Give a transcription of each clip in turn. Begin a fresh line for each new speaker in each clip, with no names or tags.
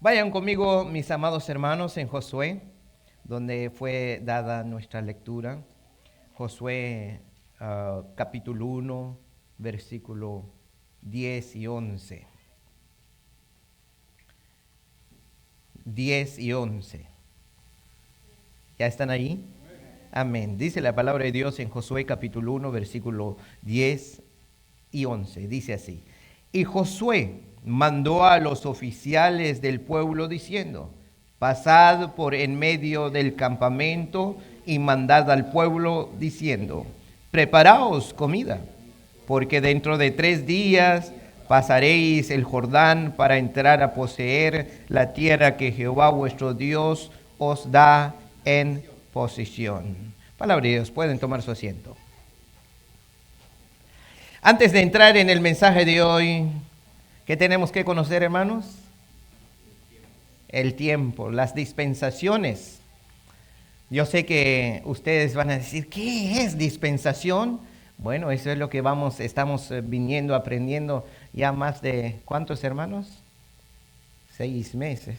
Vayan conmigo, mis amados hermanos, en Josué, donde fue dada nuestra lectura. Josué capítulo 1, versículo 10 y 11. 10 y 11. ¿Ya están ahí? Amén. Dice la palabra de Dios en Josué capítulo 1, versículo 10 y 11. Dice así. Y Josué mandó a los oficiales del pueblo diciendo, pasad por en medio del campamento y mandad al pueblo diciendo, preparaos comida, porque dentro de 3 días pasaréis el Jordán para entrar a poseer la tierra que Jehová vuestro Dios os da en posesión. Palabra de Dios, pueden tomar su asiento. Antes de entrar en el mensaje de hoy, ¿qué tenemos que conocer, hermanos? El tiempo, las dispensaciones. Yo sé que ustedes van a decir, ¿qué es dispensación? Bueno, eso es lo que estamos viniendo, aprendiendo ya más de, ¿cuántos hermanos? 6 meses.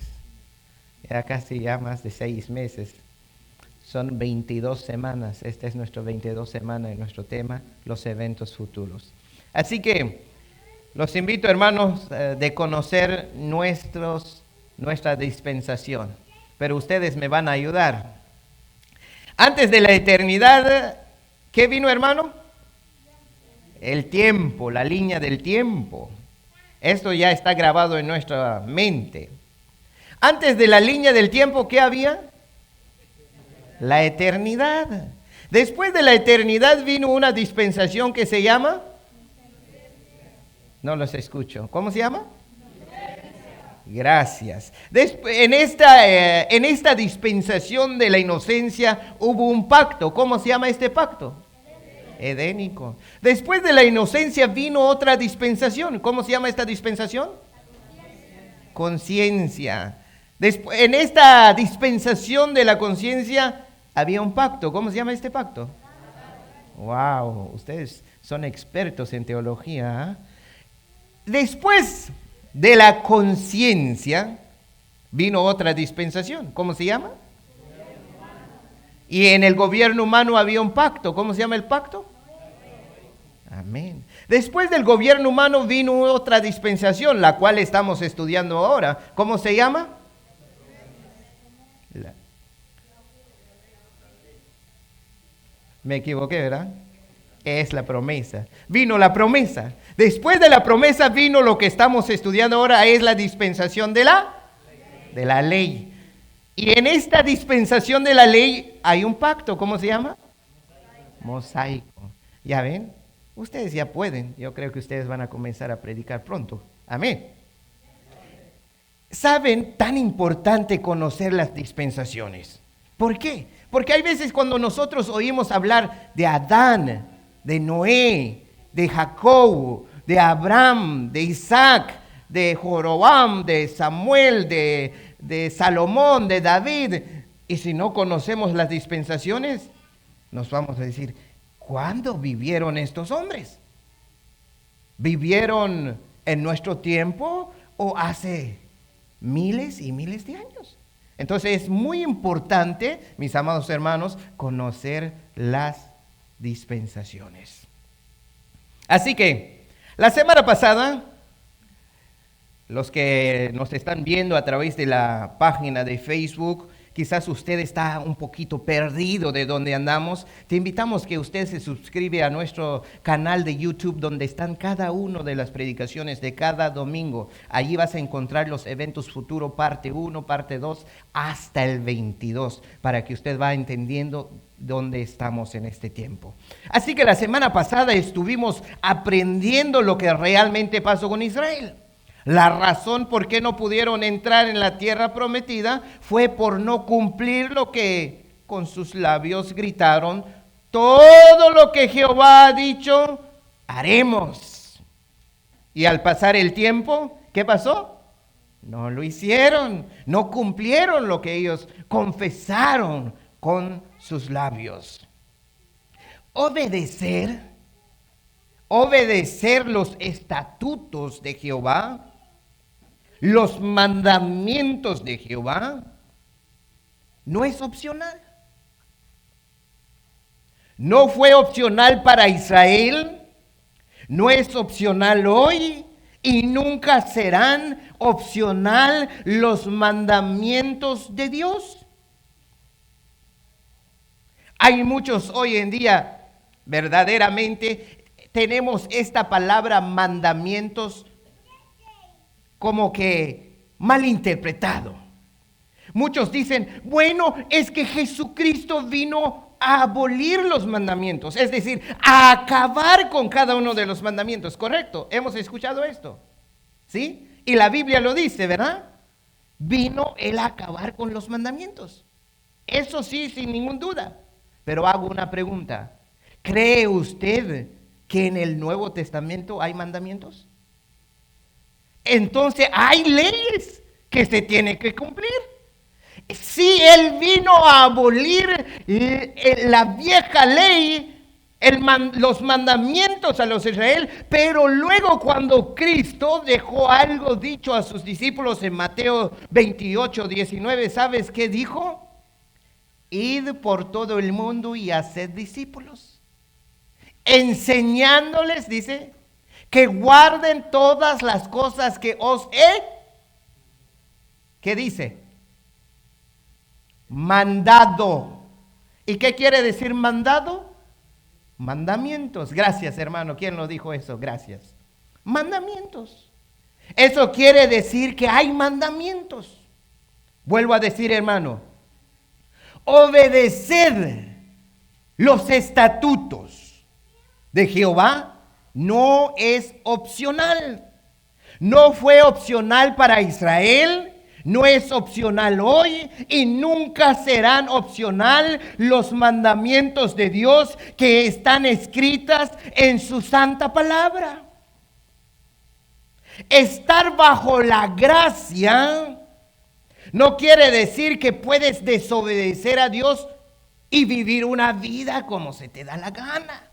Ya casi ya más de 6 meses. Son 22 semanas. Esta es nuestra 22 semana de nuestro tema, los eventos futuros. Así que los invito, hermanos, de conocer nuestra dispensación. Pero ustedes me van a ayudar. Antes de la eternidad, ¿qué vino, hermano? El tiempo, la línea del tiempo. Esto ya está grabado en nuestra mente. Antes de la línea del tiempo, ¿qué había? La eternidad. Después de la eternidad vino una dispensación que se llama... No los escucho. ¿Cómo se llama? Gracias. En esta dispensación de la inocencia hubo un pacto. ¿Cómo se llama este pacto? Edénico. Después de la inocencia vino otra dispensación. ¿Cómo se llama esta dispensación? Conciencia. En esta dispensación de la conciencia había un pacto. ¿Cómo se llama este pacto? Wow, ustedes son expertos en teología. Después de la conciencia vino otra dispensación. ¿Cómo se llama? Y en el gobierno humano había un pacto. ¿Cómo se llama el pacto? Amén. Después del gobierno humano vino otra dispensación, la cual estamos estudiando ahora. ¿Cómo se llama? Me equivoqué, ¿verdad? Es la promesa. Vino la promesa. Después de la promesa vino lo que estamos estudiando ahora, es la dispensación de la ley. Y en esta dispensación de la ley hay un pacto. ¿Cómo se llama? Mosaico. ¿Ya ven? Ustedes ya pueden. Yo creo que ustedes van a comenzar a predicar pronto. Amén. ¿Saben? Tan importante conocer las dispensaciones. ¿Por qué? Porque hay veces cuando nosotros oímos hablar de Adán, de Noé, de Jacob, de Abraham, de Isaac, de Jorobam, de Samuel, de Salomón, de David, y si no conocemos las dispensaciones, nos vamos a decir, ¿cuándo vivieron estos hombres? ¿Vivieron en nuestro tiempo o hace miles y miles de años? Entonces es muy importante, mis amados hermanos, conocer las dispensaciones. Así que, la semana pasada, los que nos están viendo a través de la página de Facebook, quizás usted está un poquito perdido de dónde andamos. Te invitamos que usted se suscribe a nuestro canal de YouTube donde están cada una de las predicaciones de cada domingo. Allí vas a encontrar los eventos futuros, parte 1, parte 2, hasta el 22, para que usted vaya entendiendo dónde estamos en este tiempo. Así que la semana pasada estuvimos aprendiendo lo que realmente pasó con Israel. La razón por qué no pudieron entrar en la tierra prometida fue por no cumplir lo que con sus labios gritaron: todo lo que Jehová ha dicho, haremos. Y al pasar el tiempo, ¿qué pasó? No lo hicieron, no cumplieron lo que ellos confesaron con sus labios. Obedecer los estatutos de Jehová los mandamientos de Jehová no es opcional. No fue opcional para Israel, no es opcional hoy y nunca serán opcional los mandamientos de Dios. Hay muchos hoy en día, verdaderamente, tenemos esta palabra mandamientos como que mal interpretado. Muchos dicen, bueno, es que Jesucristo vino a abolir los mandamientos, es decir, a acabar con cada uno de los mandamientos, ¿correcto? Hemos escuchado esto, ¿sí? Y la Biblia lo dice, ¿verdad? Vino Él a acabar con los mandamientos. Eso sí, sin ninguna duda. Pero hago una pregunta. ¿Cree usted que en el Nuevo Testamento hay mandamientos? Entonces hay leyes que se tienen que cumplir. Si Él vino a abolir la vieja ley, los mandamientos a los Israel, pero luego cuando Cristo dejó algo dicho a sus discípulos en Mateo 28, 19, ¿sabes qué dijo? Id por todo el mundo y haced discípulos, enseñándoles, dice, que guarden todas las cosas que os he, ¿qué dice? Mandado. ¿Y qué quiere decir mandado? Mandamientos. Gracias, hermano. ¿Quién lo dijo eso? Gracias. Mandamientos. Eso quiere decir que hay mandamientos. Vuelvo a decir, hermano, obedecer los estatutos de Jehová no es opcional. No fue opcional para Israel. No es opcional hoy y nunca serán opcional los mandamientos de Dios que están escritas en su santa palabra. Estar bajo la gracia no quiere decir que puedes desobedecer a Dios y vivir una vida como se te da la gana.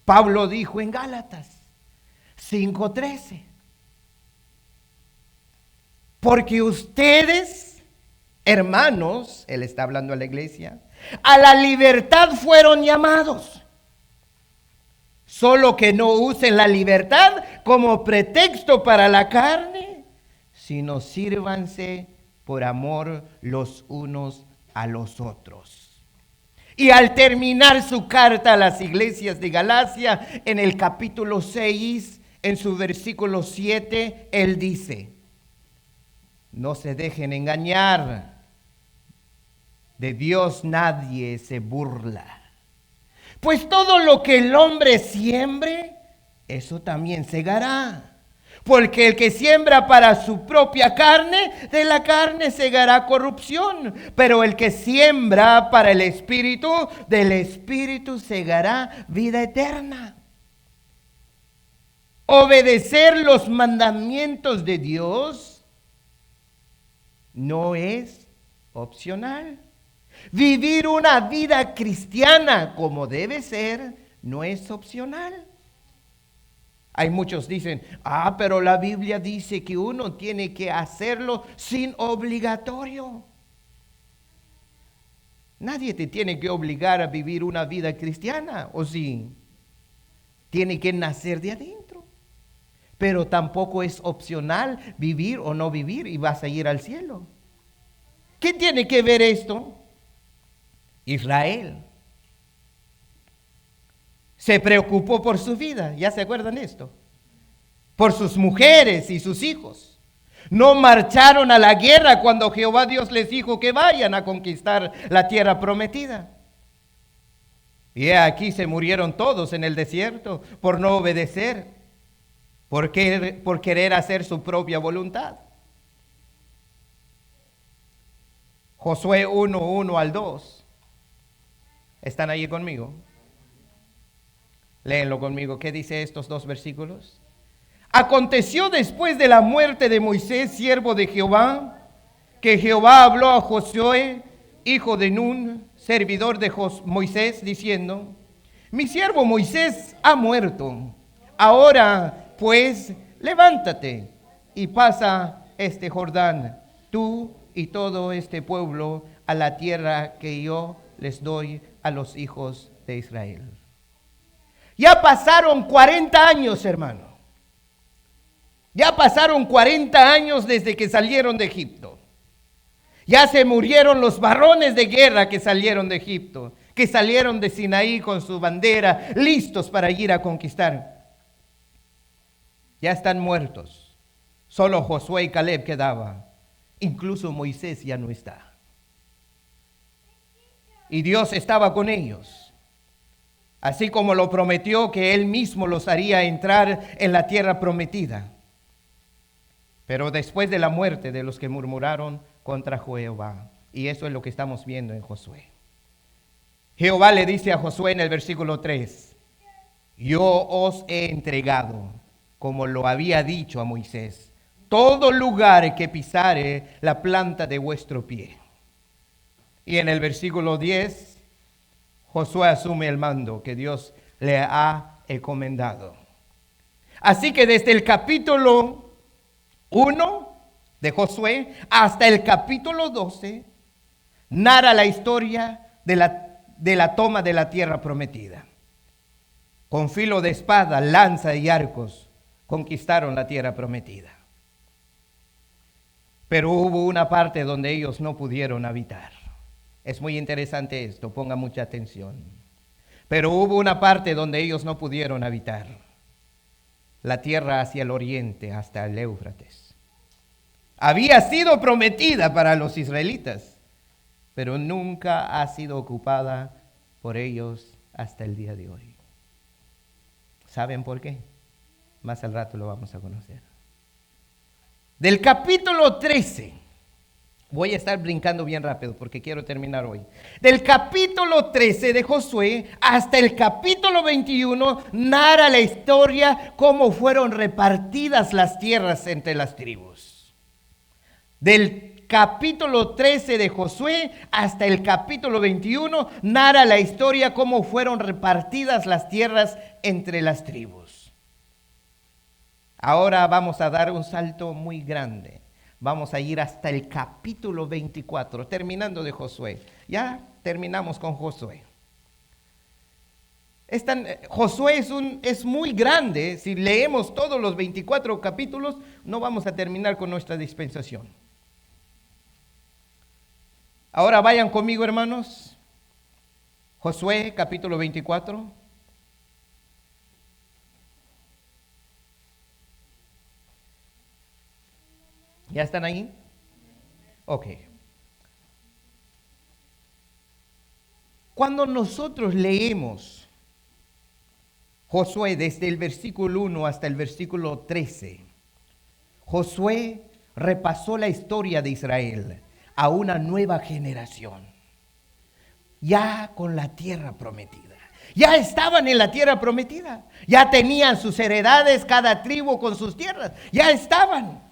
Pablo dijo en Gálatas 5:13. Porque ustedes, hermanos, él está hablando a la iglesia, a la libertad fueron llamados. Solo que no usen la libertad como pretexto para la carne, sino sírvanse por amor los unos a los otros. Y al terminar su carta a las iglesias de Galacia, en el capítulo 6, en su versículo 7, él dice, no se dejen engañar, de Dios nadie se burla. Pues todo lo que el hombre siembre, eso también segará. Porque el que siembra para su propia carne, de la carne segará corrupción. Pero el que siembra para el Espíritu, del Espíritu segará vida eterna. Obedecer los mandamientos de Dios no es opcional. Vivir una vida cristiana como debe ser no es opcional. Hay muchos dicen, pero la Biblia dice que uno tiene que hacerlo sin obligatorio. Nadie te tiene que obligar a vivir una vida cristiana, ¿o sí? Tiene que nacer de adentro. Pero tampoco es opcional vivir o no vivir y vas a ir al cielo. ¿Qué tiene que ver esto? Israel se preocupó por su vida, ¿ya se acuerdan de esto? Por sus mujeres y sus hijos. No marcharon a la guerra cuando Jehová Dios les dijo que vayan a conquistar la tierra prometida. Y aquí se murieron todos en el desierto por no obedecer, por querer hacer su propia voluntad. Josué 1:1 al 2. ¿Están ahí conmigo? Léenlo conmigo. ¿Qué dice estos dos versículos? Aconteció después de la muerte de Moisés, siervo de Jehová, que Jehová habló a Josué, hijo de Nun, servidor de Moisés, diciendo: mi siervo Moisés ha muerto. Ahora, pues, levántate y pasa este Jordán, tú y todo este pueblo, a la tierra que yo les doy a los hijos de Israel. Ya pasaron 40 años, hermano. Ya pasaron 40 años desde que salieron de Egipto. Ya se murieron los varones de guerra que salieron de Egipto, que salieron de Sinaí con su bandera, listos para ir a conquistar. Ya están muertos. Solo Josué y Caleb quedaban. Incluso Moisés ya no está. Y Dios estaba con ellos. Así como lo prometió que Él mismo los haría entrar en la tierra prometida. Pero después de la muerte de los que murmuraron contra Jehová. Y eso es lo que estamos viendo en Josué. Jehová le dice a Josué en el versículo 3, yo os he entregado, como lo había dicho a Moisés, todo lugar que pisare la planta de vuestro pie. Y en el versículo 10, Josué asume el mando que Dios le ha encomendado. Así que desde el capítulo 1 de Josué hasta el capítulo 12, narra la historia de la toma de la tierra prometida. Con filo de espada, lanza y arcos conquistaron la tierra prometida. Pero hubo una parte donde ellos no pudieron habitar. Es muy interesante esto, ponga mucha atención. Pero hubo una parte donde ellos no pudieron habitar. La tierra hacia el oriente, hasta el Éufrates. Había sido prometida para los israelitas, pero nunca ha sido ocupada por ellos hasta el día de hoy. ¿Saben por qué? Más al rato lo vamos a conocer. Del capítulo 13, voy a estar brincando bien rápido porque quiero terminar hoy. Del capítulo 13 de Josué hasta el capítulo 21 narra la historia cómo fueron repartidas las tierras entre las tribus. Del capítulo 13 de Josué hasta el capítulo 21 narra la historia cómo fueron repartidas las tierras entre las tribus. Ahora vamos a dar un salto muy grande. Vamos a ir hasta el capítulo 24, terminando de Josué. Ya terminamos con Josué. Josué es muy grande. Si leemos todos los 24 capítulos, no vamos a terminar con nuestra dispensación. Ahora vayan conmigo, hermanos. Josué, capítulo 24. ¿Ya están ahí? Ok. Cuando nosotros leemos Josué desde el versículo 1 hasta el versículo 13, Josué repasó la historia de Israel a una nueva generación, ya con la tierra prometida. Ya estaban en la tierra prometida, ya tenían sus heredades, cada tribu con sus tierras, ya estaban.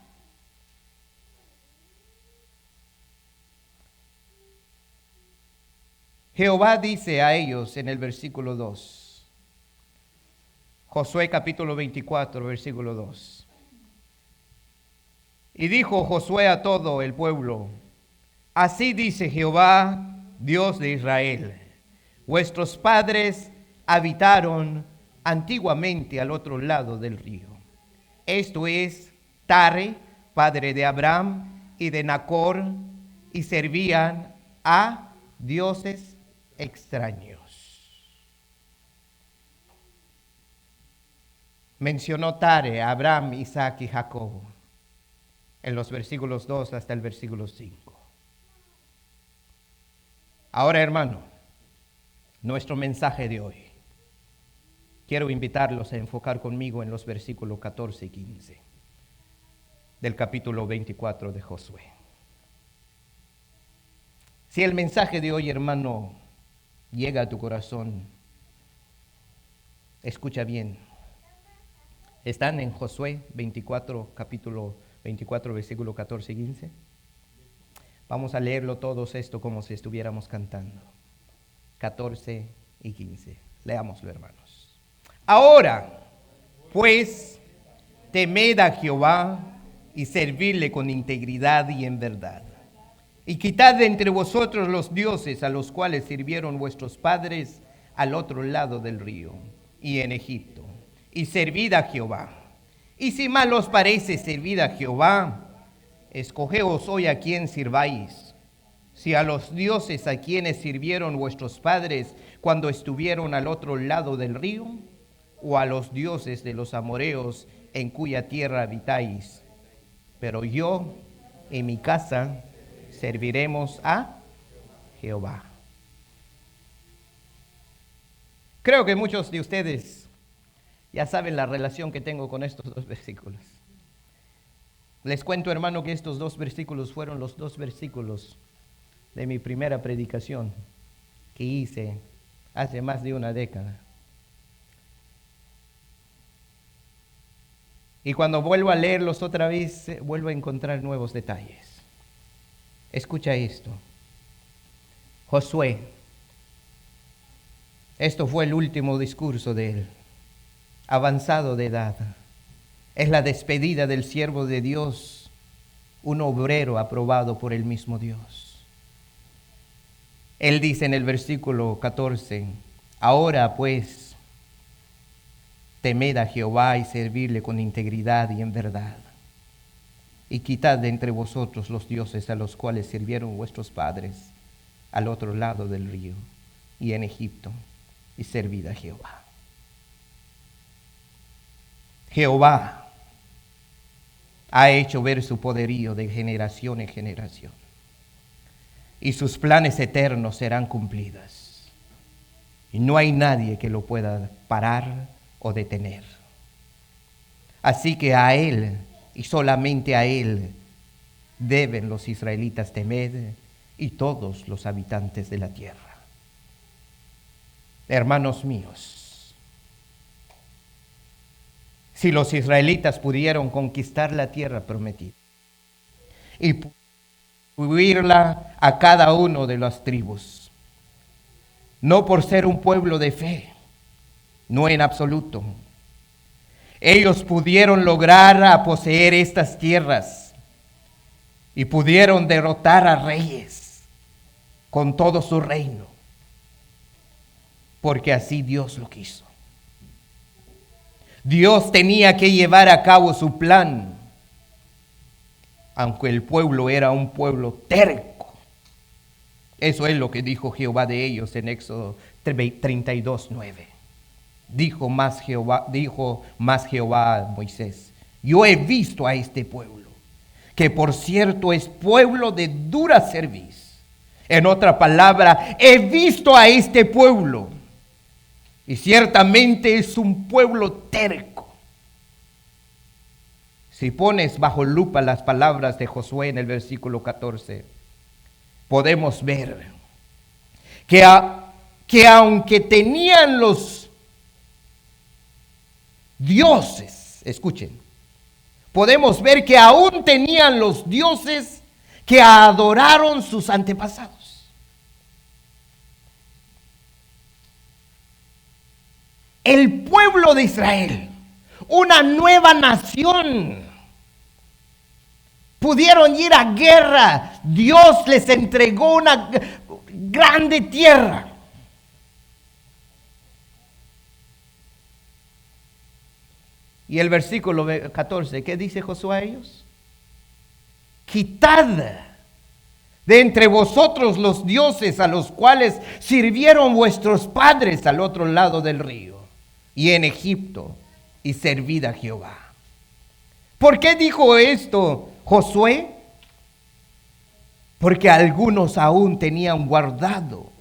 Jehová dice a ellos en el versículo 2, Josué capítulo 24, versículo 2. Y dijo Josué a todo el pueblo, así dice Jehová, Dios de Israel, vuestros padres habitaron antiguamente al otro lado del río. Esto es Tare, padre de Abraham y de Nacor, y servían a dioses extraños. Mencionó Tare, Abraham, Isaac y Jacob en los versículos 2 hasta el versículo 5. Ahora, hermano, nuestro mensaje de hoy. Quiero invitarlos a enfocar conmigo en los versículos 14 y 15 del capítulo 24 de Josué. Si el mensaje de hoy, hermano, llega a tu corazón, escucha bien. ¿Están en Josué 24, capítulo 24, versículo 14 y 15? Vamos a leerlo todos esto como si estuviéramos cantando. 14 y 15. Leámoslo, hermanos. Ahora, Pues temed a Jehová y servidle con integridad y en verdad. Y quitad de entre vosotros los dioses a los cuales sirvieron vuestros padres al otro lado del río y en Egipto, y servid a Jehová. Y si mal os parece servir a Jehová, escogeos hoy a quién sirváis, si a los dioses a quienes sirvieron vuestros padres cuando estuvieron al otro lado del río, o a los dioses de los amoreos en cuya tierra habitáis. Pero yo y mi casa serviremos a Jehová. Creo que muchos de ustedes ya saben la relación que tengo con estos dos versículos. Les cuento, hermano, que estos dos versículos fueron los dos versículos de mi primera predicación que hice hace más de una década. Y cuando vuelvo a leerlos otra vez, vuelvo a encontrar nuevos detalles. Escucha esto. Josué. Esto fue el último discurso de él, avanzado de edad. Es la despedida del siervo de Dios, un obrero aprobado por el mismo Dios. Él dice en el versículo 14, ahora pues, temed a Jehová y servidle con integridad y en verdad. Y quitad de entre vosotros los dioses a los cuales sirvieron vuestros padres al otro lado del río y en Egipto, y servid a Jehová. Jehová ha hecho ver su poderío de generación en generación, y sus planes eternos serán cumplidos. Y no hay nadie que lo pueda parar o detener. Así que a Él, y solamente a Él, deben los israelitas temer y todos los habitantes de la tierra. Hermanos míos, si los israelitas pudieron conquistar la tierra prometida y distribuirla a cada uno de las tribus, no por ser un pueblo de fe, no en absoluto, ellos pudieron lograr a poseer estas tierras y pudieron derrotar a reyes con todo su reino, porque así Dios lo quiso. Dios tenía que llevar a cabo su plan, aunque el pueblo era un pueblo terco. Eso es lo que dijo Jehová de ellos en Éxodo 32:9. Dijo más Jehová a Moisés, yo he visto a este pueblo, que por cierto es pueblo de dura cerviz. En otra palabra, he visto a este pueblo, y ciertamente es un pueblo terco. Si pones bajo lupa las palabras de Josué en el versículo 14, podemos ver que aunque tenían los dioses, escuchen, podemos ver que aún tenían los dioses que adoraron sus antepasados. El pueblo de Israel, una nueva nación, pudieron ir a guerra. Dios les entregó una grande tierra. Y el versículo 14, ¿qué dice Josué a ellos? Quitad de entre vosotros los dioses a los cuales sirvieron vuestros padres al otro lado del río y en Egipto, y servid a Jehová. ¿Por qué dijo esto Josué? Porque algunos aún tenían guardado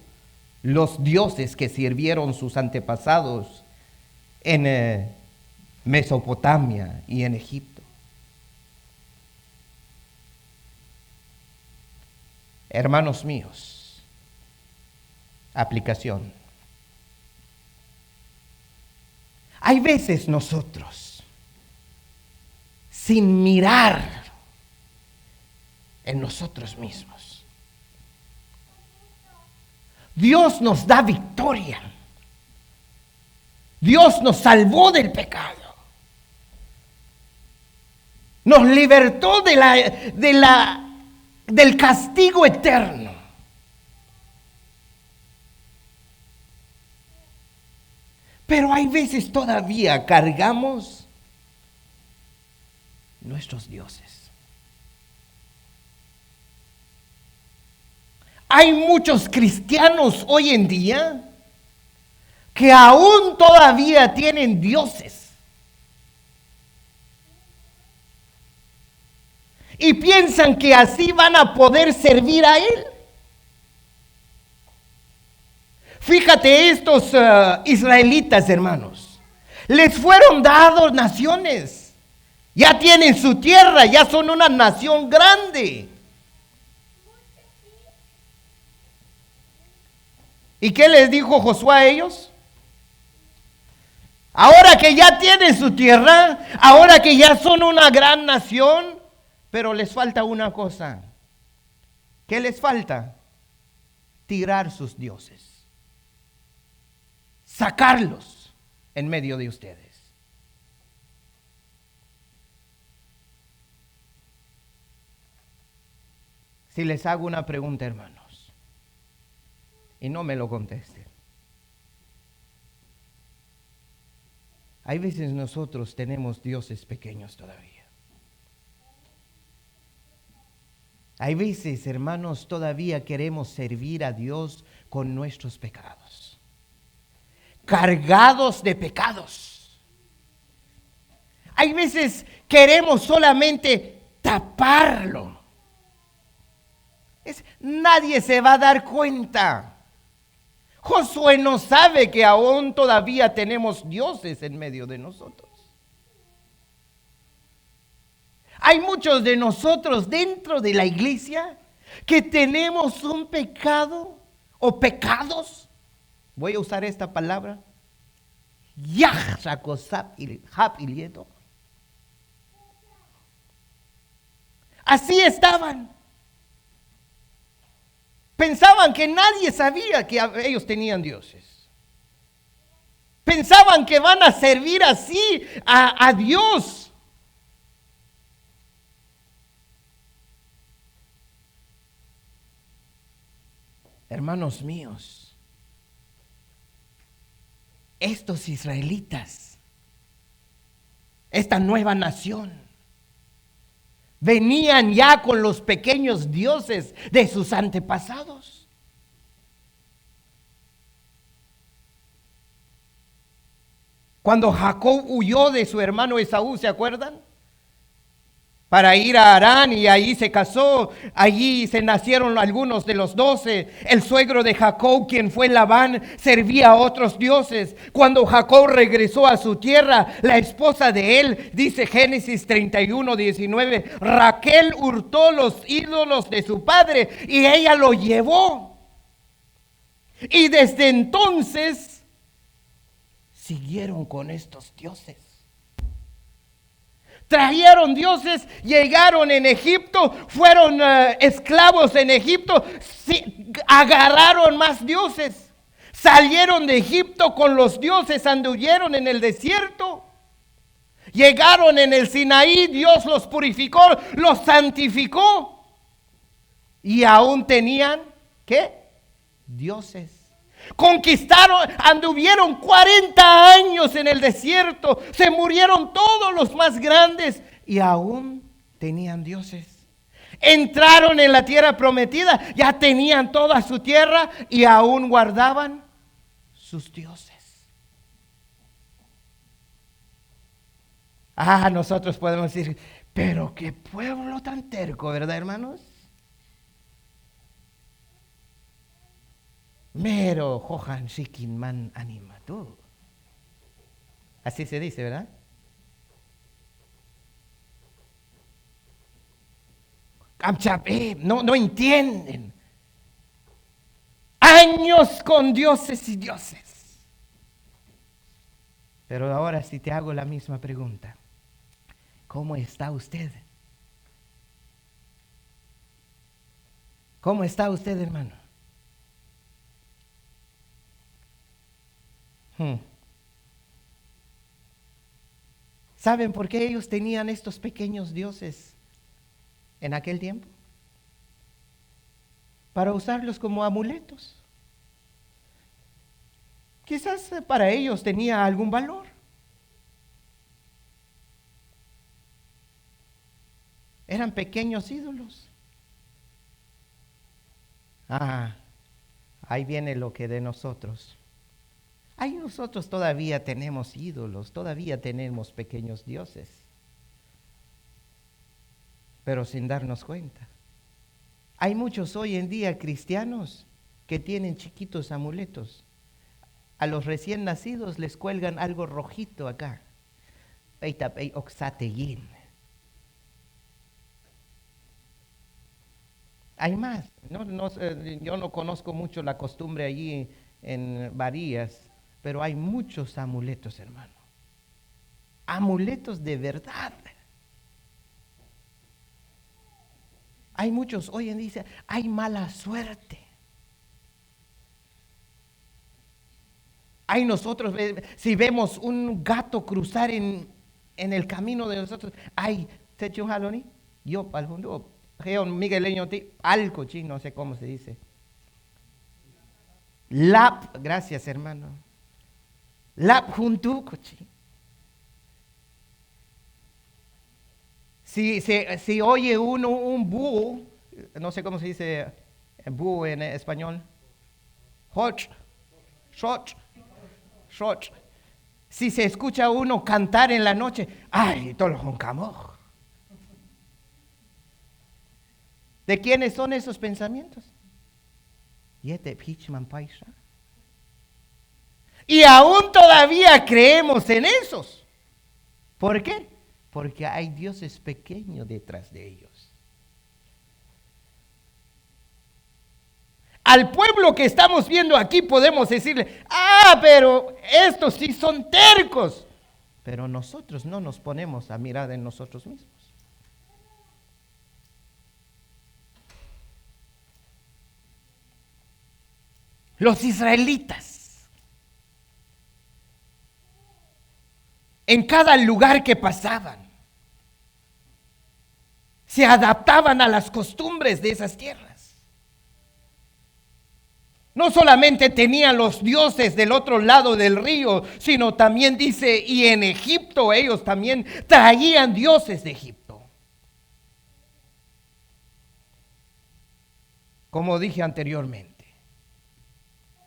los dioses que sirvieron sus antepasados en Mesopotamia y en Egipto. Hermanos míos, aplicación. Hay veces nosotros, sin mirar en nosotros mismos, Dios nos da victoria. Dios nos salvó del pecado. Nos libertó del castigo eterno. Pero hay veces todavía cargamos nuestros dioses. Hay muchos cristianos hoy en día que aún todavía tienen dioses. Y piensan que así van a poder servir a Él. Fíjate, estos israelitas, hermanos, les fueron dados naciones. Ya tienen su tierra, ya son una nación grande. ¿Y qué les dijo Josué a ellos? Ahora que ya tienen su tierra, ahora que ya son una gran nación, pero les falta una cosa. ¿Qué les falta? Tirar sus dioses. Sacarlos en medio de ustedes. Si les hago una pregunta, hermanos, y no me lo contesten. Hay veces nosotros tenemos dioses pequeños todavía. Hay veces, hermanos, todavía queremos servir a Dios con nuestros pecados. Cargados de pecados. Hay veces queremos solamente taparlo. Nadie se va a dar cuenta. Josué no sabe que aún todavía tenemos dioses en medio de nosotros. Hay muchos de nosotros dentro de la iglesia que tenemos un pecado o pecados. Voy a usar esta palabra. Así estaban. Pensaban que nadie sabía que ellos tenían dioses. Pensaban que van a servir así a Dios. Hermanos míos, estos israelitas, esta nueva nación, venían ya con los pequeños dioses de sus antepasados. Cuando Jacob huyó de su hermano Esaú, ¿se acuerdan? Para ir a Harán, y allí se casó, allí se nacieron algunos de los 12. El suegro de Jacob, quien fue Labán, servía a otros dioses. Cuando Jacob regresó a su tierra, la esposa de él, dice Génesis 31:19, Raquel hurtó los ídolos de su padre y ella lo llevó. Y desde entonces siguieron con estos dioses. Trajeron dioses, llegaron en Egipto, fueron esclavos en Egipto, agarraron más dioses. Salieron de Egipto con los dioses, anduvieron en el desierto. Llegaron en el Sinaí, Dios los purificó, los santificó. Y aún tenían, ¿qué? Dioses. Conquistaron, anduvieron 40 años en el desierto, se murieron todos los más grandes y aún tenían dioses. Entraron en la tierra prometida, ya tenían toda su tierra y aún guardaban sus dioses. Nosotros podemos decir, pero qué pueblo tan terco, ¿verdad, hermanos? Mero Johan Shikin Man Animatu. Así se dice, ¿verdad? No entienden. Años con dioses y dioses. Pero ahora sí te hago la misma pregunta. ¿Cómo está usted? ¿Cómo está usted, hermano? ¿Saben por qué ellos tenían estos pequeños dioses en aquel tiempo? Para usarlos como amuletos. Quizás para ellos tenía algún valor. Eran pequeños ídolos. Ahí viene lo que de nosotros. Ahí nosotros todavía tenemos ídolos, todavía tenemos pequeños dioses, pero sin darnos cuenta. Hay muchos hoy en día cristianos que tienen chiquitos amuletos. A los recién nacidos les cuelgan algo rojito acá. Hay más. Yo no conozco mucho la costumbre allí en Varías, pero hay muchos amuletos, hermano. Amuletos de verdad. Hay muchos hoy en día, hay mala suerte. Hay nosotros, si vemos un gato cruzar en el camino de nosotros, hay, yo, migueleño, algo chino, no sé cómo se dice. Gracias hermano. Juntucochi. Si oye uno un búho, no sé cómo se dice búho en español. Shot. Si se escucha uno cantar en la noche, ¡ay, todos los joncamos! ¿De quiénes son esos pensamientos? Y aún todavía creemos en esos. ¿Por qué? Porque hay dioses pequeños detrás de ellos. Al pueblo que estamos viendo aquí podemos decirle, pero estos sí son tercos. Pero nosotros no nos ponemos a mirar en nosotros mismos. Los israelitas, en cada lugar que pasaban, se adaptaban a las costumbres de esas tierras. No solamente tenían los dioses del otro lado del río, sino también dice, y en Egipto ellos también traían dioses de Egipto. Como dije anteriormente,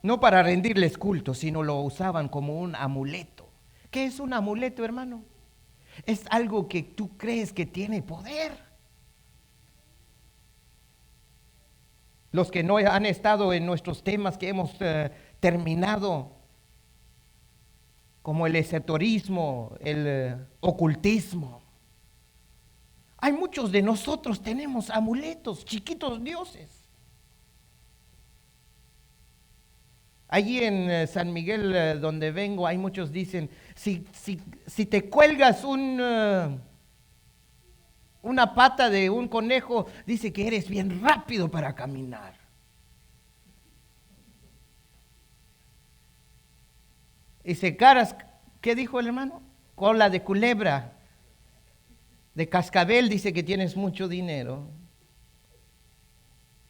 no para rendirles culto, sino lo usaban como un amuleto. ¿Qué es un amuleto, hermano? Es algo que tú crees que tiene poder. Los que no han estado en nuestros temas que hemos terminado, como el esoterismo, el ocultismo. Hay muchos de nosotros tenemos amuletos, chiquitos dioses. Allí en San Miguel, donde vengo, hay muchos dicen, si te cuelgas una pata de un conejo, dice que eres bien rápido para caminar. Y se caras, ¿qué dijo el hermano? Cola de culebra, de cascabel, dice que tienes mucho dinero.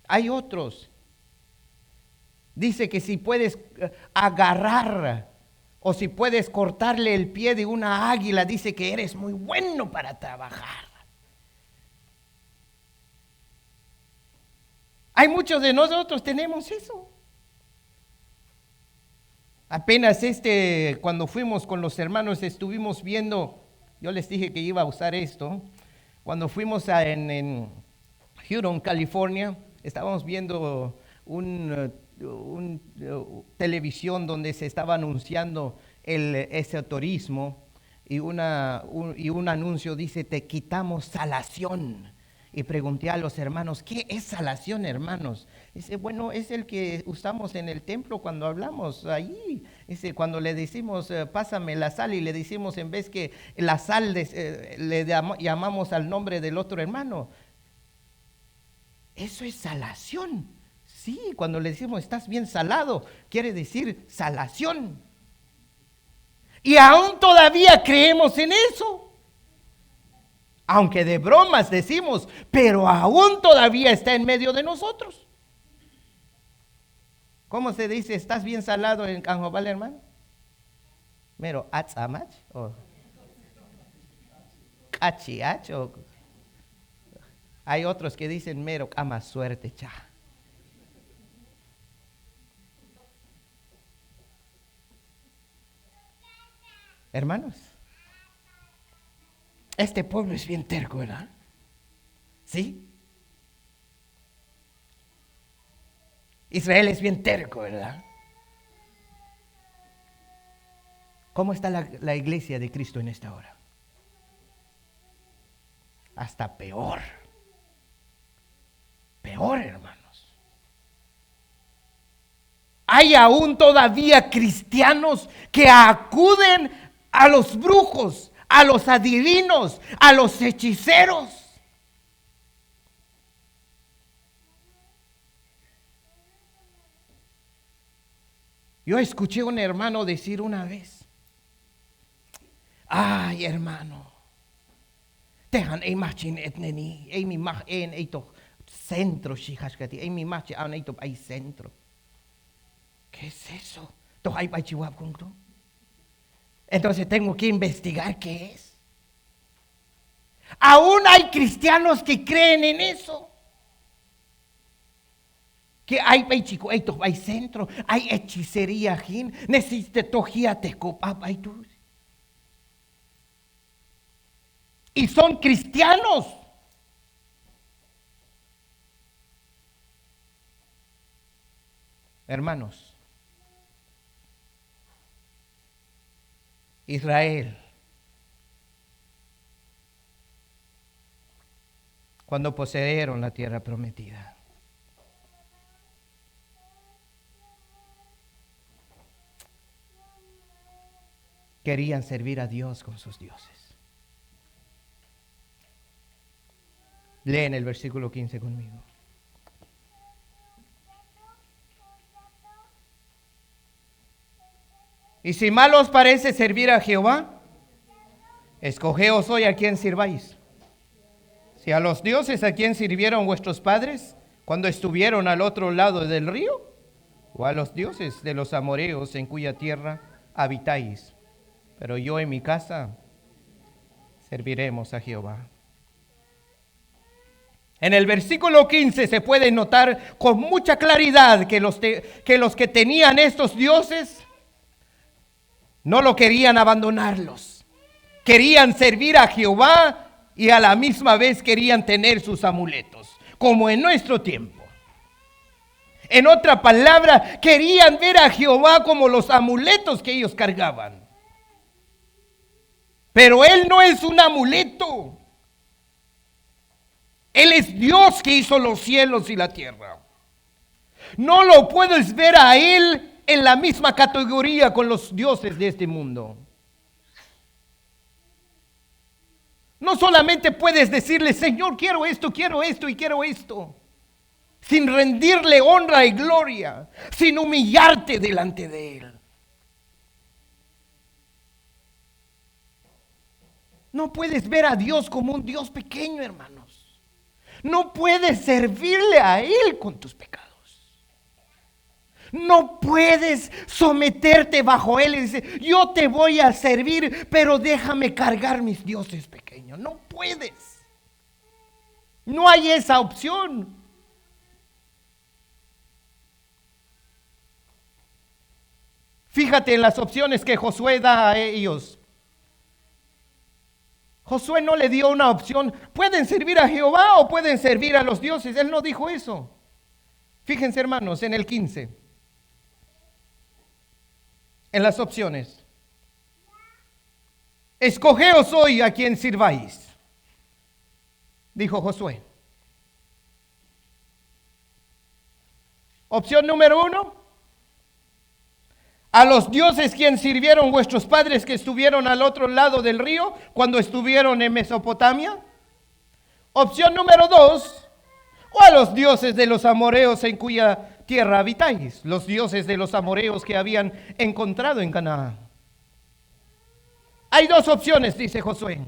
Hay otros. Dice que si puedes agarrar o si puedes cortarle el pie de una águila, dice que eres muy bueno para trabajar. Hay muchos de nosotros tenemos eso. Apenas cuando fuimos con los hermanos estuvimos viendo, yo les dije que iba a usar esto, cuando fuimos en Huron, California, estábamos viendo un televisión donde se estaba anunciando el esoterismo y un anuncio dice, te quitamos salación. Y pregunté a los hermanos, ¿qué es salación, hermanos? Dice, bueno, es el que usamos en el templo cuando hablamos allí. Dice, cuando le decimos, pásame la sal, y le decimos, en vez que la sal, le llamamos al nombre del otro hermano. Eso es salación. Sí, cuando le decimos, estás bien salado, quiere decir salación. Y aún todavía creemos en eso. Aunque de bromas decimos, pero aún todavía está en medio de nosotros. ¿Cómo se dice? ¿Estás bien salado en Canjobal, hermano? Mero atzamach o cachiach o hay otros que dicen mero ama suerte cha. Hermanos, este pueblo es bien terco, ¿verdad? ¿Sí? Israel es bien terco, ¿verdad? ¿Cómo está la iglesia de Cristo en esta hora? Hasta peor. Peor, hermanos. Hay aún todavía cristianos que acuden a los brujos, a los adivinos, a los hechiceros. Yo escuché a un hermano decir una vez, ay hermano, tehan imagine etneni, mi mach en eito centro shihashkati, mi mach an eito hay centro. ¿Qué es eso? Entonces tengo que investigar qué es. Aún hay cristianos que creen en eso. Que hay centro, hay hechicería, necesita tojía y son cristianos. Hermanos, Israel, cuando poseyeron la tierra prometida, querían servir a Dios con sus dioses. Leen el versículo 15 conmigo. Y si mal os parece servir a Jehová, escogeos hoy a quien sirváis. Si a los dioses a quien sirvieron vuestros padres cuando estuvieron al otro lado del río, o a los dioses de los amoreos en cuya tierra habitáis. Pero yo en mi casa serviremos a Jehová. En el versículo 15 se puede notar con mucha claridad que los que tenían estos dioses no lo querían abandonarlos. Querían servir a Jehová y a la misma vez querían tener sus amuletos, como en nuestro tiempo. En otra palabra, querían ver a Jehová como los amuletos que ellos cargaban. Pero Él no es un amuleto. Él es Dios que hizo los cielos y la tierra. No lo puedes ver a Él en la misma categoría con los dioses de este mundo. No solamente puedes decirle, Señor, quiero esto y quiero esto, sin rendirle honra y gloria, sin humillarte delante de Él. No puedes ver a Dios como un Dios pequeño, hermanos. No puedes servirle a Él con tus pecados. No puedes someterte bajo Él y decir, yo te voy a servir, pero déjame cargar mis dioses pequeños. No puedes. No hay esa opción. Fíjate en las opciones que Josué da a ellos. Josué no le dio una opción, pueden servir a Jehová o pueden servir a los dioses. Él no dijo eso. Fíjense, hermanos, en el 15. En las opciones. Escogeos hoy a quien sirváis, dijo Josué. Opción número 1. A los dioses quien sirvieron vuestros padres que estuvieron al otro lado del río cuando estuvieron en Mesopotamia. Opción número 2. O a los dioses de los amoreos en cuya tierra habitáis. Los dioses de los amoreos que habían encontrado en Canaán. Hay dos opciones, dice Josué.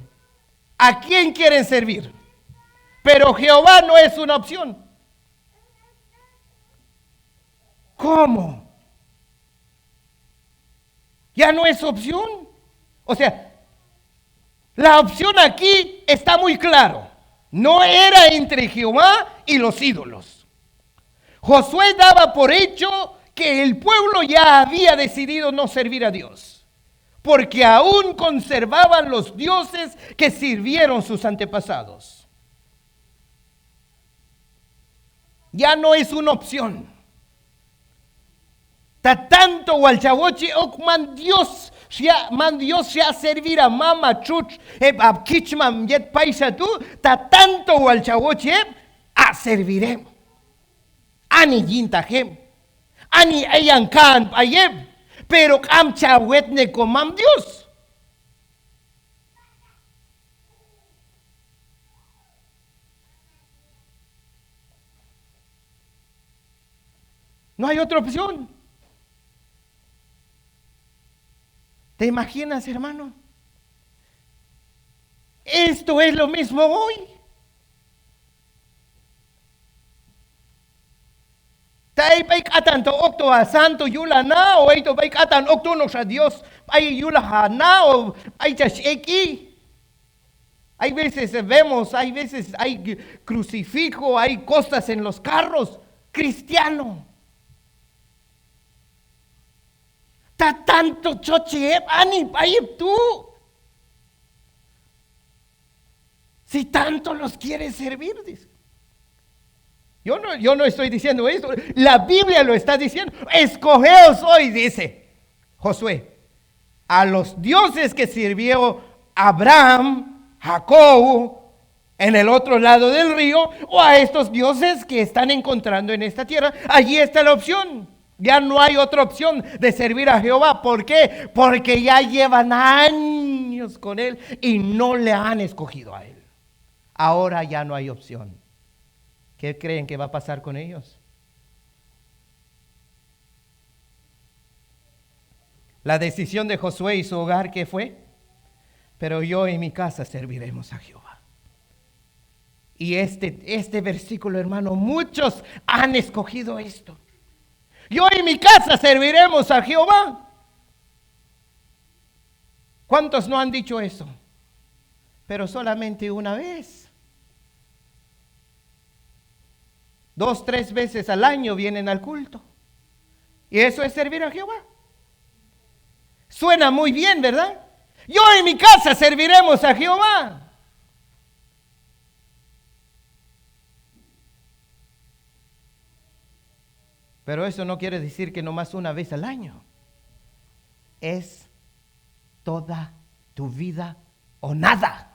¿A quién quieren servir? Pero Jehová no es una opción. ¿Cómo? Ya no es opción. O sea, la opción aquí está muy claro. No era entre Jehová y los ídolos. Josué daba por hecho que el pueblo ya había decidido no servir a Dios, porque aún conservaban los dioses que sirvieron sus antepasados. Ya no es una opción. Ta tanto walchawochi ok man Dios ya servir a mama chuch a kichman yet paisa tu ta tanto walchawochi a serviré. Ani yintajem, ani ayankan payeb, pero amcha wetne comam Dios. No hay otra opción. ¿Te imaginas, hermano? Esto es lo mismo hoy. Tay bay katan to okto a santo yula na o ay to bay katan okto no sa Dios ay yula ha na o ay chasheki. Hay veces vemos, hay veces hay crucifijo, hay costas en los carros, cristiano. Ta tanto choche ani payep tú. Si tanto los quieres servir, dice. Yo no estoy diciendo esto, la Biblia lo está diciendo. Escogeos hoy, dice Josué, a los dioses que sirvió Abraham, Jacob, en el otro lado del río, o a estos dioses que están encontrando en esta tierra. Allí está la opción. Ya no hay otra opción de servir a Jehová. ¿Por qué? Porque ya llevan años con él y no le han escogido a él. Ahora ya no hay opción. ¿Qué creen que va a pasar con ellos? La decisión de Josué y su hogar, ¿qué fue? Pero yo y mi casa serviremos a Jehová. Y este versículo, hermano, muchos han escogido esto. Yo y mi casa serviremos a Jehová. ¿Cuántos no han dicho eso? Pero solamente una vez. 2, 3 veces al año vienen al culto. Y eso es servir a Jehová. Suena muy bien, ¿verdad? Yo y mi casa serviremos a Jehová. Pero eso no quiere decir que nomás una vez al año. Es toda tu vida o nada.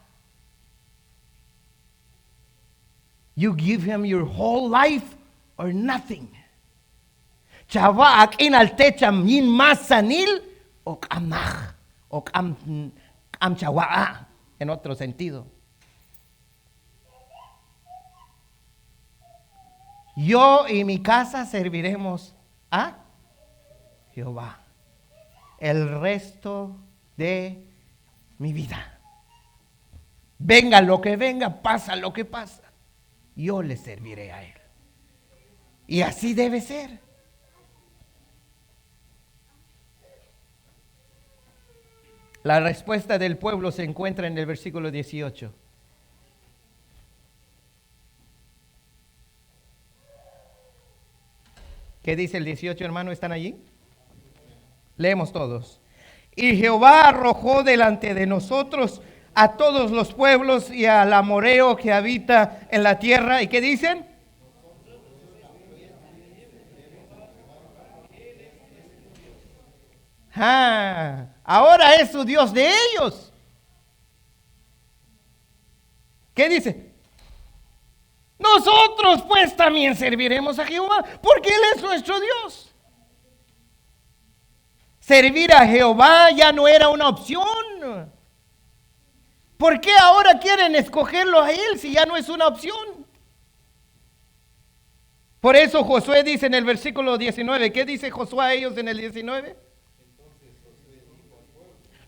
You give him your whole life or nothing. Chava ak inaltecham yin masanil o amach o am chawa en otro sentido. Yo y mi casa serviremos a Jehová el resto de mi vida. Venga lo que venga, pasa lo que pasa. Yo le serviré a él. Y así debe ser. La respuesta del pueblo se encuentra en el versículo 18. ¿Qué dice el 18, hermano? ¿Están allí? Leemos todos. Y Jehová arrojó delante de nosotros a todos los pueblos y al amorreo que habita en la tierra. ¿Y qué dicen? Ahora es su Dios de ellos. ¿Qué dice? Nosotros pues también serviremos a Jehová, porque Él es nuestro Dios. Servir a Jehová ya no era una opción. ¿Por qué ahora quieren escogerlo a Él si ya no es una opción? Por eso Josué dice en el versículo 19, ¿qué dice Josué a ellos en el 19?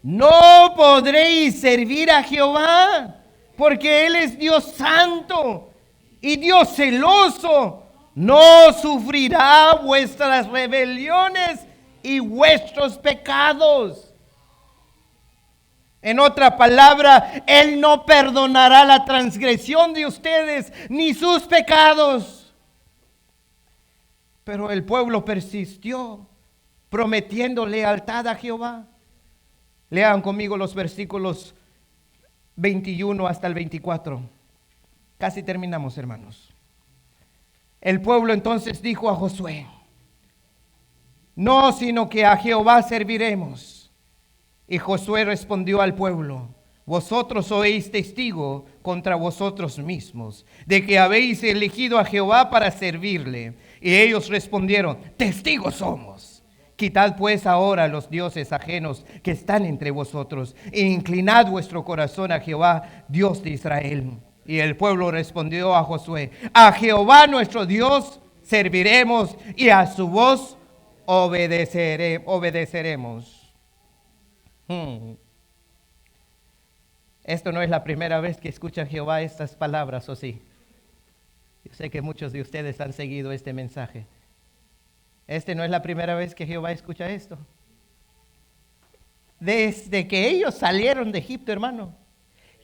No podréis servir a Jehová porque Él es Dios santo y Dios celoso. No sufrirá vuestras rebeliones y vuestros pecados. En otra palabra, Él no perdonará la transgresión de ustedes ni sus pecados. Pero el pueblo persistió, prometiendo lealtad a Jehová. Lean conmigo los versículos 21 hasta el 24. Casi terminamos, hermanos. El pueblo entonces dijo a Josué: no, sino que a Jehová serviremos. Y Josué respondió al pueblo: vosotros sois testigo contra vosotros mismos de que habéis elegido a Jehová para servirle. Y ellos respondieron: testigos somos. Quitad pues ahora los dioses ajenos que están entre vosotros, e inclinad vuestro corazón a Jehová, Dios de Israel. Y el pueblo respondió a Josué: a Jehová nuestro Dios serviremos, y a su voz obedeceremos. Esto no es la primera vez que escucha Jehová estas palabras, ¿o sí? Yo sé que muchos de ustedes han seguido este mensaje. No es la primera vez que Jehová escucha esto. Desde que ellos salieron de Egipto, hermano,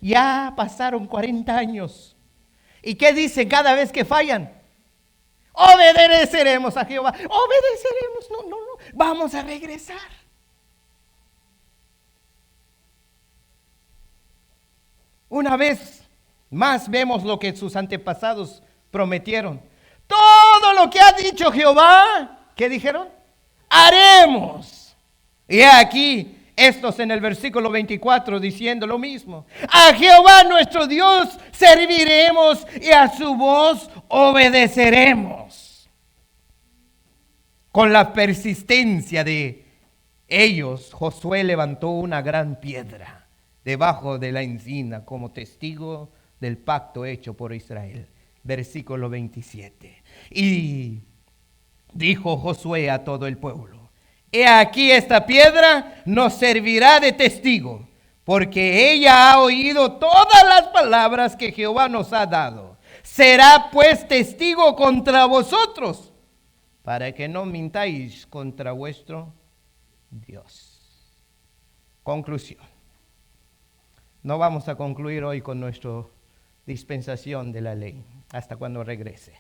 ya pasaron 40 años. ¿Y qué dicen cada vez que fallan? Obedeceremos a Jehová. Obedeceremos. No. Vamos a regresar. Una vez más vemos lo que sus antepasados prometieron. Todo lo que ha dicho Jehová, ¿qué dijeron? Haremos. Y aquí estos en el versículo 24 diciendo lo mismo. A Jehová nuestro Dios serviremos y a su voz obedeceremos. Con la persistencia de ellos, Josué levantó una gran piedra debajo de la encina como testigo del pacto hecho por Israel. Versículo 27. Y dijo Josué a todo el pueblo: he aquí esta piedra nos servirá de testigo, porque ella ha oído todas las palabras que Jehová nos ha dado. Será pues testigo contra vosotros, para que no mintáis contra vuestro Dios. Conclusión. No vamos a concluir hoy con nuestra dispensación de la ley hasta cuando regrese.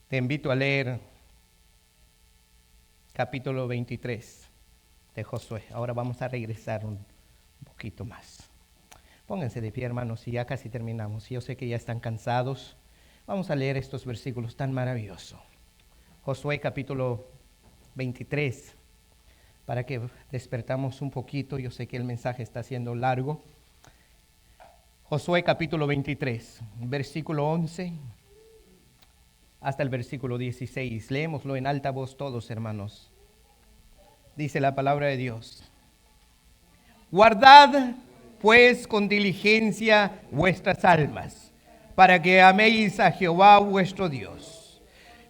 Te invito a leer capítulo 23 de Josué. Ahora vamos a regresar un poquito más. Pónganse de pie, hermanos, y ya casi terminamos. Yo sé que ya están cansados. Vamos a leer estos versículos tan maravillosos. Josué capítulo 23, para que despertamos un poquito. Yo sé que el mensaje está siendo largo. Josué capítulo 23, versículo 11 hasta el versículo 16. Leémoslo en alta voz todos, hermanos. Dice la palabra de Dios: guardad pues con diligencia vuestras almas, para que améis a Jehová vuestro Dios.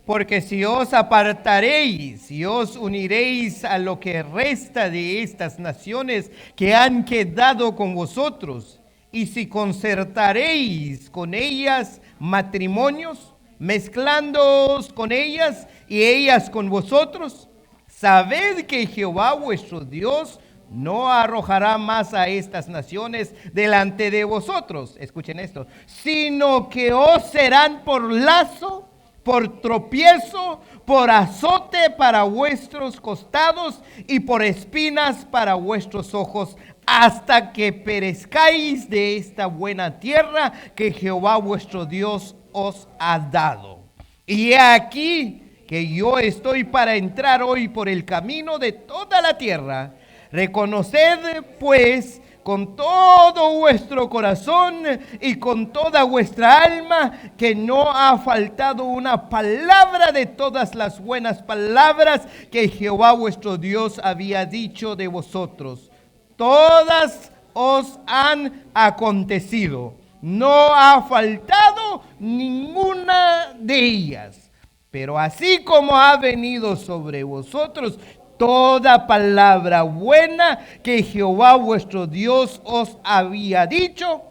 Porque si os apartaréis y os uniréis a lo que resta de estas naciones que han quedado con vosotros, y si concertaréis con ellas matrimonios, mezclándoos con ellas y ellas con vosotros, sabed que Jehová vuestro Dios no arrojará más a estas naciones delante de vosotros. Escuchen esto: sino que os serán por lazo, por tropiezo, por azote para vuestros costados y por espinas para vuestros ojos, hasta que perezcáis de esta buena tierra que Jehová vuestro Dios os ha dado. Y he aquí que yo estoy para entrar hoy por el camino de toda la tierra. Reconoced pues con todo vuestro corazón y con toda vuestra alma que no ha faltado una palabra de todas las buenas palabras que Jehová vuestro Dios había dicho de vosotros. Todas os han acontecido. No ha faltado ninguna de ellas. Pero así como ha venido sobre vosotros toda palabra buena que Jehová vuestro Dios os había dicho,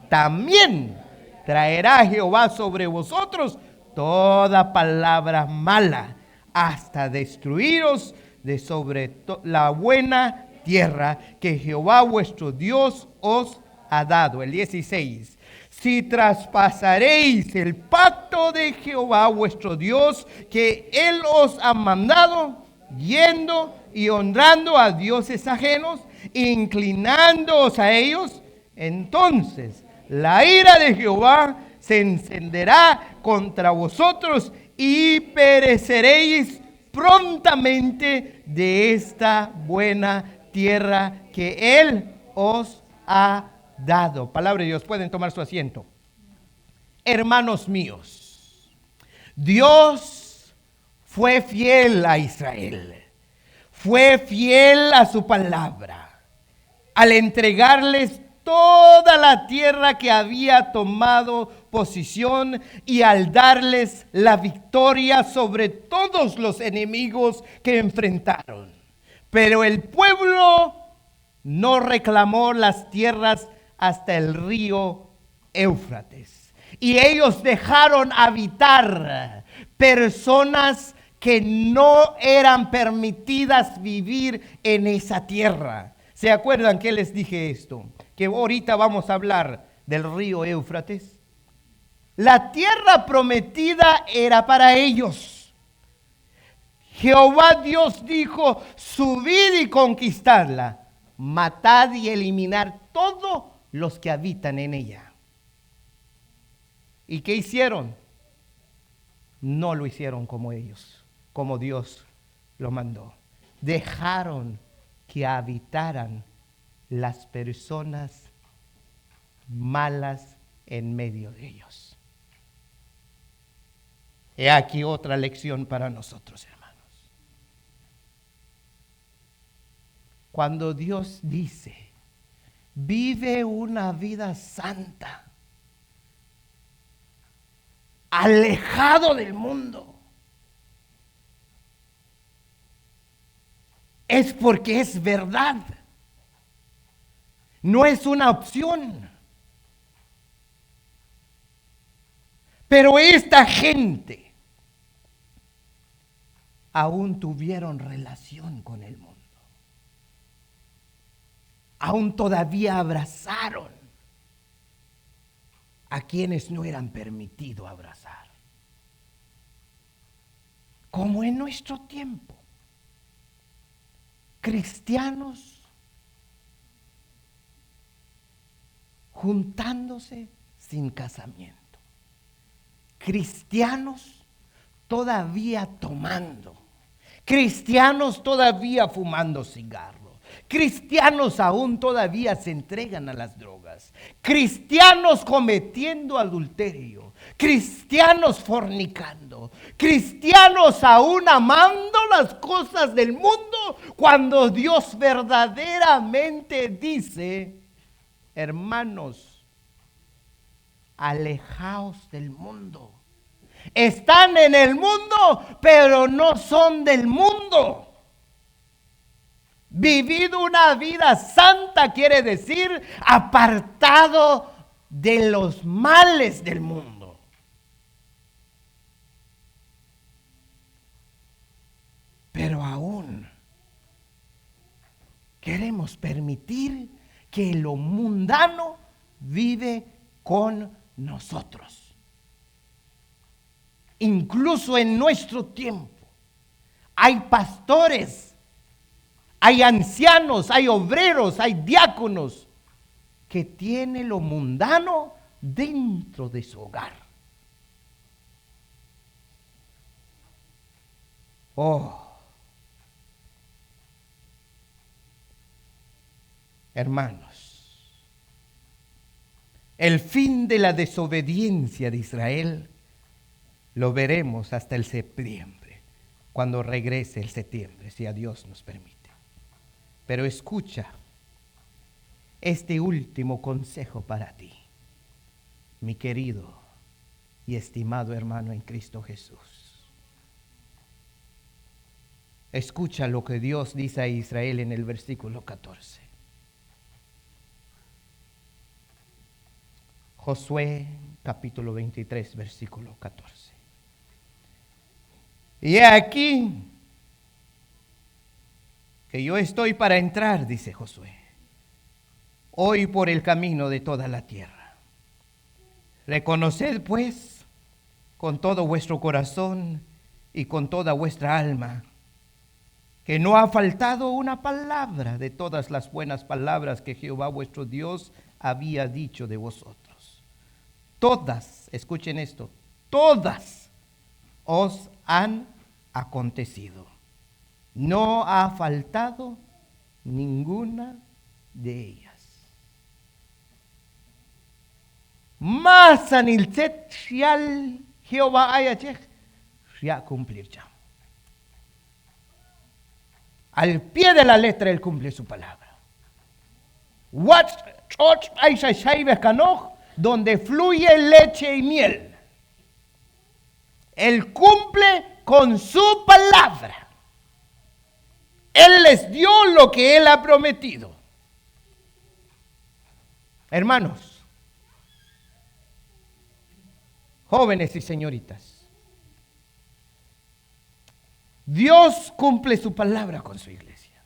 también traerá Jehová sobre vosotros toda palabra mala, hasta destruiros de sobre la buena tierra que Jehová vuestro Dios os ha dado. El 16. Si traspasaréis el pacto de Jehová vuestro Dios, que Él os ha mandado, yendo y honrando a dioses ajenos, inclinándoos a ellos, entonces la ira de Jehová se encenderá contra vosotros y pereceréis prontamente de esta buena tierra que Él os ha dado. Palabra de Dios, pueden tomar su asiento. Hermanos míos, Dios fue fiel a Israel, fue fiel a su palabra, al entregarles toda la tierra que había tomado posición y al darles la victoria sobre todos los enemigos que enfrentaron. Pero el pueblo no reclamó las tierras hasta el río Éufrates. Y ellos dejaron habitar personas que no eran permitidas vivir en esa tierra. ¿Se acuerdan que les dije esto? Que ahorita vamos a hablar del río Éufrates. La tierra prometida era para ellos. Jehová Dios dijo: subid y conquistadla, matad y eliminar todos los que habitan en ella. ¿Y qué hicieron? No lo hicieron como ellos, como Dios lo mandó. Dejaron que habitaran las personas malas en medio de ellos. He aquí otra lección para nosotros, hermanos. Cuando Dios dice: vive una vida santa, alejado del mundo, es porque es verdad. No es una opción. Pero esta gente aún tuvieron relación con el mundo. Aún todavía abrazaron a quienes no eran permitido abrazar. Como en nuestro tiempo, cristianos juntándose sin casamiento, cristianos todavía tomando, cristianos todavía fumando cigarro, cristianos aún todavía se entregan a las drogas, cristianos cometiendo adulterio, cristianos fornicando, cristianos aún amando las cosas del mundo, cuando Dios verdaderamente dice: hermanos, alejaos del mundo. Están en el mundo, pero no son del mundo. Vivir una vida santa quiere decir apartado de los males del mundo. Pero aún queremos permitir que lo mundano vive con nosotros. Incluso en nuestro tiempo hay pastores, hay ancianos, hay obreros, hay diáconos que tienen lo mundano dentro de su hogar. Oh, hermanos, el fin de la desobediencia de Israel lo veremos hasta el septiembre, cuando regrese el septiembre, si a Dios nos permite. Pero escucha este último consejo para ti, mi querido y estimado hermano en Cristo Jesús. Escucha lo que Dios dice a Israel en el versículo 14. Josué capítulo 23, versículo 14. Y he aquí que yo estoy para entrar, dice Josué, hoy por el camino de toda la tierra. Reconoced pues con todo vuestro corazón y con toda vuestra alma que no ha faltado una palabra de todas las buenas palabras que Jehová vuestro Dios había dicho de vosotros. Todas, escuchen esto, todas os han acontecido. No ha faltado ninguna de ellas. Mas anilset shial Jehová ayachech ya cumplir ya. Al pie de la letra él cumple su palabra. Donde fluye leche y miel. Él cumple con su palabra. Él les dio lo que él ha prometido. Hermanos, jóvenes y señoritas, Dios cumple su palabra con su iglesia.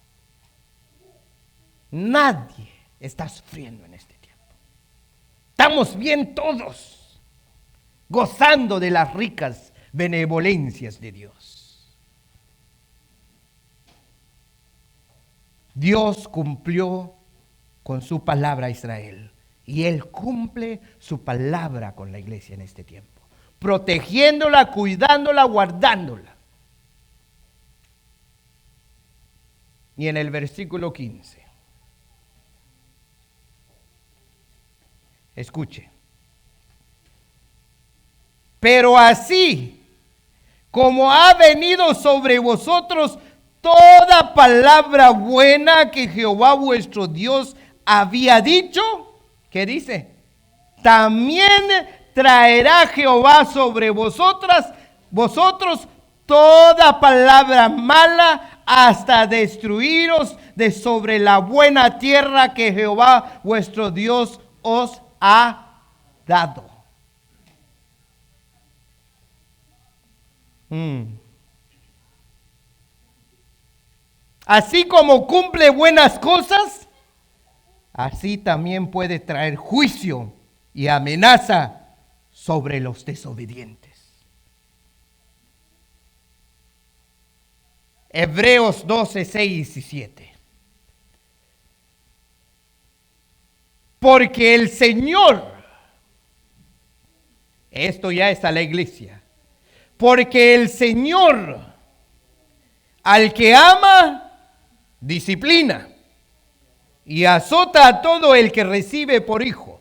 Nadie está sufriendo en este tiempo. Estamos bien todos, gozando de las ricas benevolencias de Dios. Dios cumplió con su palabra a Israel y Él cumple su palabra con la iglesia en este tiempo, protegiéndola, cuidándola, guardándola. Y en el versículo 15, escuche. Pero así como ha venido sobre vosotros toda palabra buena que Jehová vuestro Dios había dicho, ¿qué dice? También traerá Jehová sobre vosotros toda palabra mala hasta destruiros de sobre la buena tierra que Jehová vuestro Dios os ha dado. Así como cumple buenas cosas, así también puede traer juicio y amenaza sobre los desobedientes. Hebreos 12, 6 y 7. Porque el Señor, esto ya está la iglesia, porque el Señor al que ama, disciplina y azota a todo el que recibe por hijo.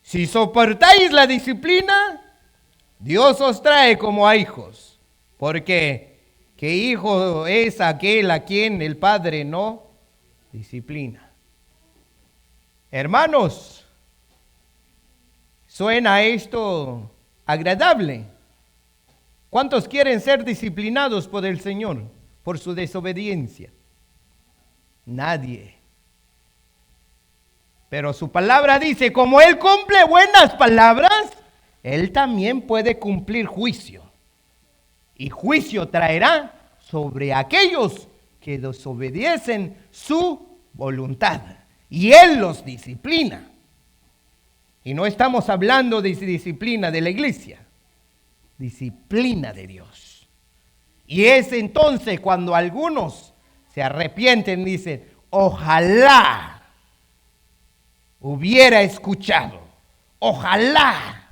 Si soportáis la disciplina, Dios os trae como a hijos, porque ¿qué hijo es aquel a quien el Padre no disciplina? Hermanos, ¿suena esto agradable? ¿Cuántos quieren ser disciplinados por el Señor por su desobediencia? Nadie. Pero su palabra dice, como Él cumple buenas palabras, Él también puede cumplir juicio. Y juicio traerá sobre aquellos que desobedecen su voluntad. Y Él los disciplina. Y no estamos hablando de disciplina de la iglesia. Disciplina de Dios. Y es entonces cuando algunos se arrepienten y dicen, ojalá hubiera escuchado, ojalá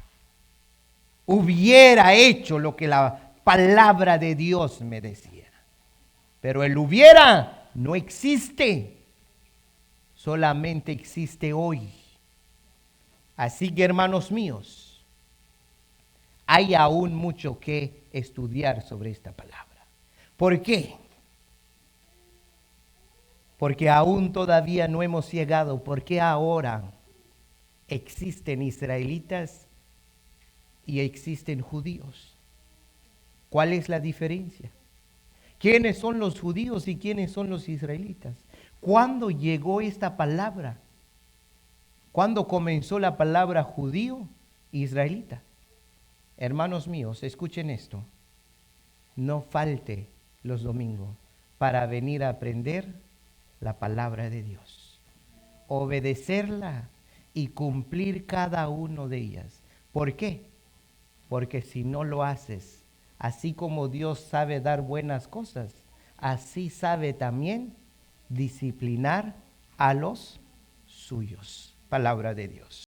hubiera hecho lo que la palabra de Dios me decía. Pero el hubiera no existe, solamente existe hoy. Así que, hermanos míos, hay aún mucho que estudiar sobre esta palabra. ¿Por qué? Porque aún todavía no hemos llegado. Porque ahora existen israelitas y existen judíos. ¿Cuál es la diferencia? ¿Quiénes son los judíos y quiénes son los israelitas? ¿Cuándo llegó esta palabra? ¿Cuándo comenzó la palabra judío, israelita? Hermanos míos, escuchen esto. No falte los domingos para venir a aprender la palabra de Dios, obedecerla y cumplir cada uno de ellas. ¿Por qué? Porque si no lo haces, así como Dios sabe dar buenas cosas, así sabe también disciplinar a los suyos. Palabra de Dios.